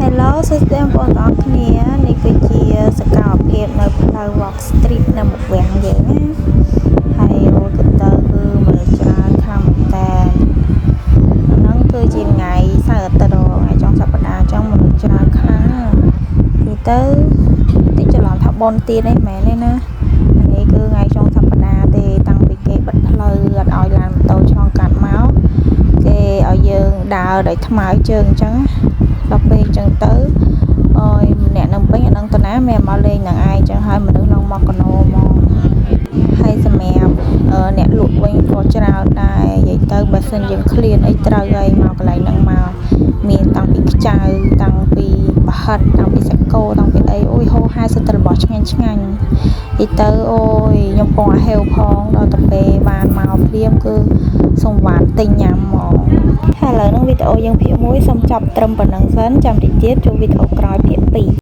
Hello សួស្តីបងប្អូនទាំងអស់គ្នានេះគឺជាសកម្មភាពនៅផ្លូវ Walk Street នៅមុខវាំងយើងណាហើយអូទៅគឺមនុស្សច្រើនខ្លាំងមែនតើហ្នឹងគឺជាថ្ងៃសៅរ៍អាទិត្យថ្ងៃចុងសប្តាហ៍អញ្ចឹងមនុស្សច្រើនខ្លាំងទីទៅច្រឡំថាបុណ្យទានអីមែនទេណានេះគឺថ្ងៃចុងសប្តាហ៍ទេតាំងពីគេបិទផ្លូវអត់ឲ្យឡានម៉ូតូឆ្លងកាត់មកគេឲ្យយើងដើរដោយថ្មើរជើងអញ្ចឹងដល់ពេលអញ្ចឹងទៅអើយអ្នកនៅពេញអត់ដឹងទៅណាមានមកលេងនឹងឯងអញ្ចឹងហើយមនុស្សឡើងមកកណោមកហើយសម្រាប់អ្នកលក់វិញក៏ច្រើនដែរនិយាយទៅបើសិនយើងឃ្លានអីត្រូវហើយមកកន្លែងហ្នឹងមកមានតាំងពីខ្ចៅតាំងពីប្រហិតតាំងពីសាច់គោតាំងពីអីអូយហូរហែសិតតែរបស់ឆ្ងាញ់និយាយទៅអូយខ្ញុំពងអាហេវផងដល់ទៅពេលបានមកព្រាមគឺសុំវ៉ាន់ទិញញ៉ាំហ្មងហើយឥឡូវហ្នឹងវីដេអូយើងភាគ1សូមចប់ត្រឹមប៉ុណ្្នឹងសិនចាំតិចទៀតជួបវីដេអូក្រោយភាគ2